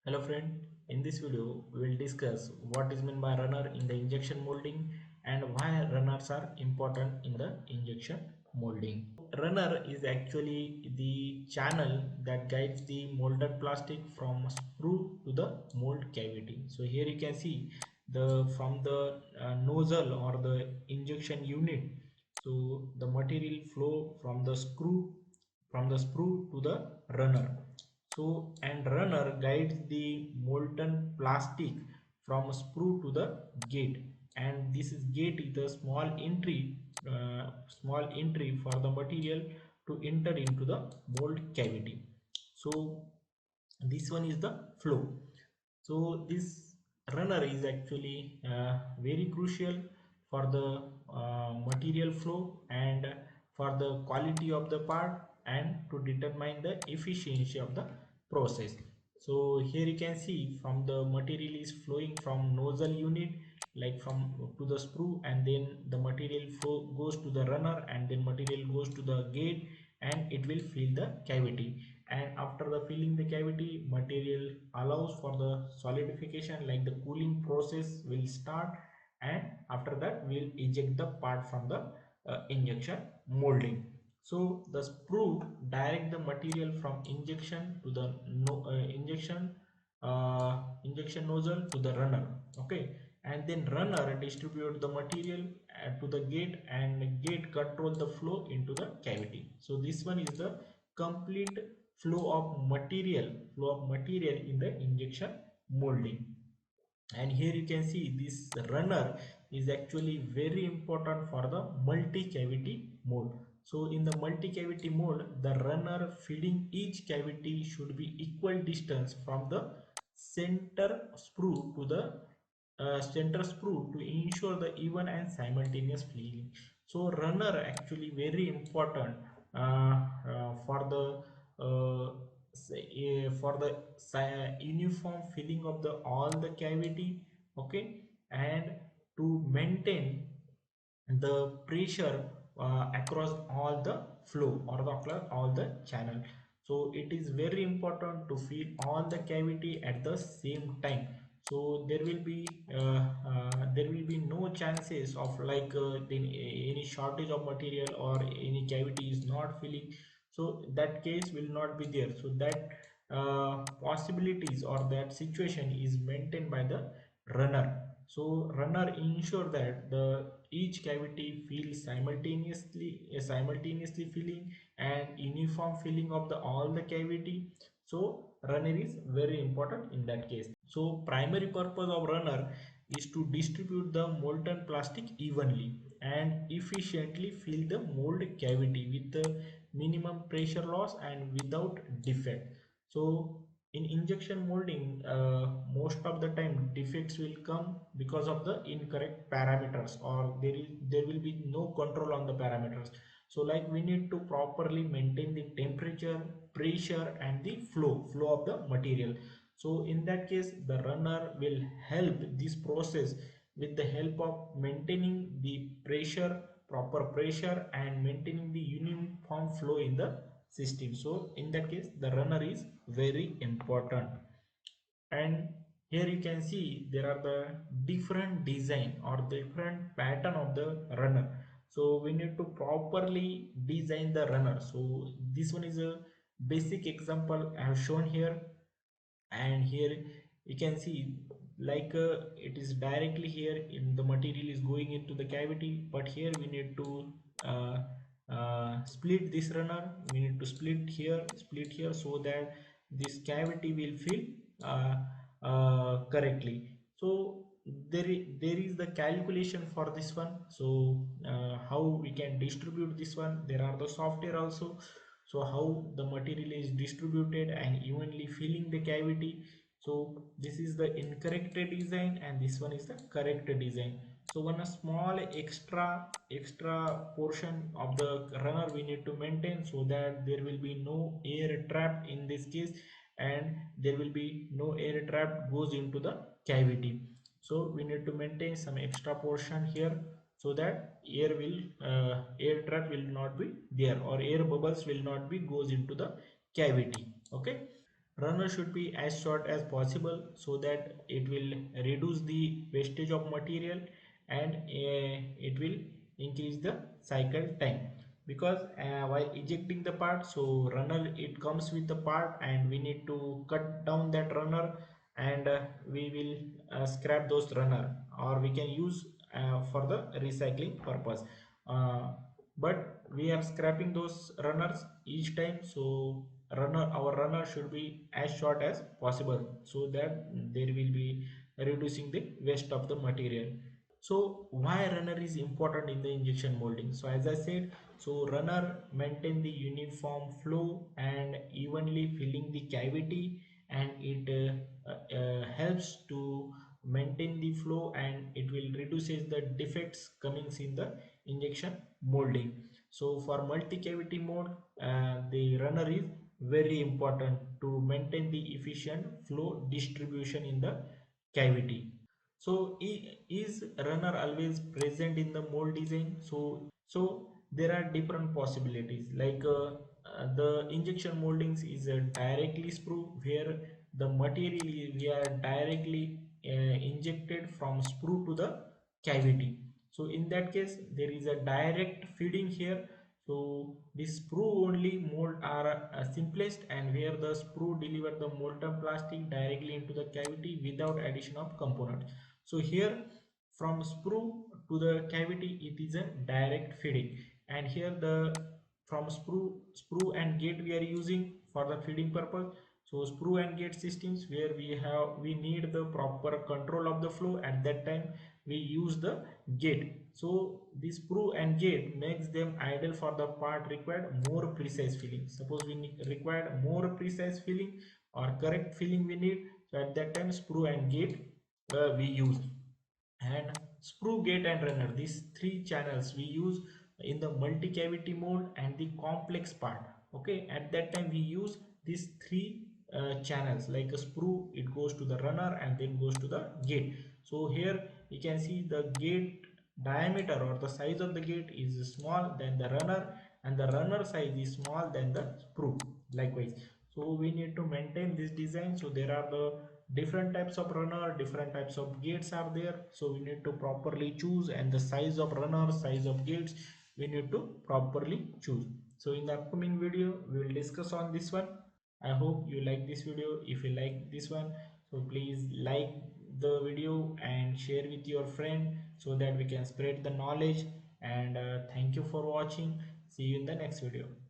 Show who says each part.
Speaker 1: Hello friend, in this video we will discuss what is meant by runner in the injection molding and why runners are important in the injection molding. Runner is actually the channel that guides the molded plastic from sprue to the mold cavity. So here you can see the from the nozzle or the injection unit. So the material flow from the sprue to the runner. So and runner guides the molten plastic from sprue to the gate, and this is gate is the small entry for the material to enter into the mold cavity. So this one is the flow. So this runner is actually very crucial for the material flow and for the quality of the part and to determine the efficiency of the process. So here you can see from the material is flowing from nozzle unit like from to the sprue, and then the material flow goes to the runner, and then material goes to the gate and it will fill the cavity. And after the filling the cavity, material allows for the solidification, like the cooling process will start, and after that we'll eject the part from the injection molding. So the sprue direct the material from injection to the injection nozzle to the runner. Okay, and then runner distribute the material to the gate, and gate control the flow into the cavity. So this one is the complete flow of material in the injection molding. And here you can see this runner is actually very important for the multi-cavity mold. So in the multi-cavity mold, the runner feeding each cavity should be equal distance from the center sprue to the center sprue to ensure the even and simultaneous filling. So runner actually very important for the for the uniform filling of the all the cavity. Okay, and to maintain the pressure across all the flow or the across all the channel. So it is very important to fill all the cavity at the same time. So there will be no chances of any shortage of material or any cavity is not filling. So that case will not be there. So that possibilities or that situation is maintained by the runner. So runner ensure that the each cavity fills simultaneously filling and uniform filling of the all the cavity. So runner is very important in that case. So primary purpose of runner is to distribute the molten plastic evenly and efficiently fill the mold cavity with the minimum pressure loss and without defect. So in injection molding, most of the time defects will come because of the incorrect parameters, or there will be no control on the parameters. So like we need to properly maintain the temperature, pressure and the flow of the material. So in that case the runner will help this process with the help of maintaining the proper pressure and maintaining the uniform flow in the system. So in that case the runner is very important. And here you can see there are the different design or different pattern of the runner. So we need to properly design the runner. So this one is a basic example I have shown here. And here you can see it is directly here in the material is going into the cavity, but here we need to uh, split this runner. We need to split here so that this cavity will fill uh, correctly. So there is the calculation for this one. So how we can distribute this one, there are the software also. So how the material is distributed and evenly filling the cavity. So this is the incorrect design and this one is the correct design. So one a small extra portion of the runner we need to maintain so that there will be no air trapped in this case, and there will be no air trap goes into the cavity. So we need to maintain some extra portion here so that air trap will not be there or air bubbles will not be goes into the cavity. Okay, runner should be as short as possible so that it will reduce the wastage of material, and it will increase the cycle time. Because while ejecting the part, so runner it comes with the part and we need to cut down that runner, and we will scrap those runner, or we can use for the recycling purpose. Uh, but we are scrapping those runners each time, so our runner should be as short as possible so that there will be reducing the waste of the material. So why runner is important in the injection molding? So as I said, so runner maintain the uniform flow and evenly filling the cavity, and it helps to maintain the flow, and it will reduces the defects coming in the injection molding. So for multi-cavity mode, the runner is very important to maintain the efficient flow distribution in the cavity. So is runner always present in the mold design? So there are different possibilities, like the injection moldings is directly sprue, where the material we are directly injected from sprue to the cavity. So in that case there is a direct feeding here. So the sprue only mold are simplest, and where the sprue deliver the molten plastic directly into the cavity without addition of components. So here from sprue to the cavity it is a direct feeding, and here the from sprue and gate we are using for the feeding purpose. So sprue and gate systems, where we need the proper control of the flow, at that time we use the gate. So this sprue and gate makes them ideal for the part required more precise filling. Suppose we required more precise filling or correct filling we need, so at that time sprue and gate we use. And sprue, gate and runner, these three channels we use in the multi cavity mode and the complex part. Okay, at that time we use these three channels, like a sprue it goes to the runner and then goes to the gate. So here you can see the gate diameter or the size of the gate is small than the runner, and the runner size is small than the sprue likewise. So we need to maintain this design. So there are the different types of runner, different types of gates are there, so we need to properly choose, and the size of runner, size of gates we need to properly choose. So in the upcoming video we will discuss on this one. I hope you like this video. If you like this one, so please like the video and share with your friend so that we can spread the knowledge. And thank you for watching. See you in the next video.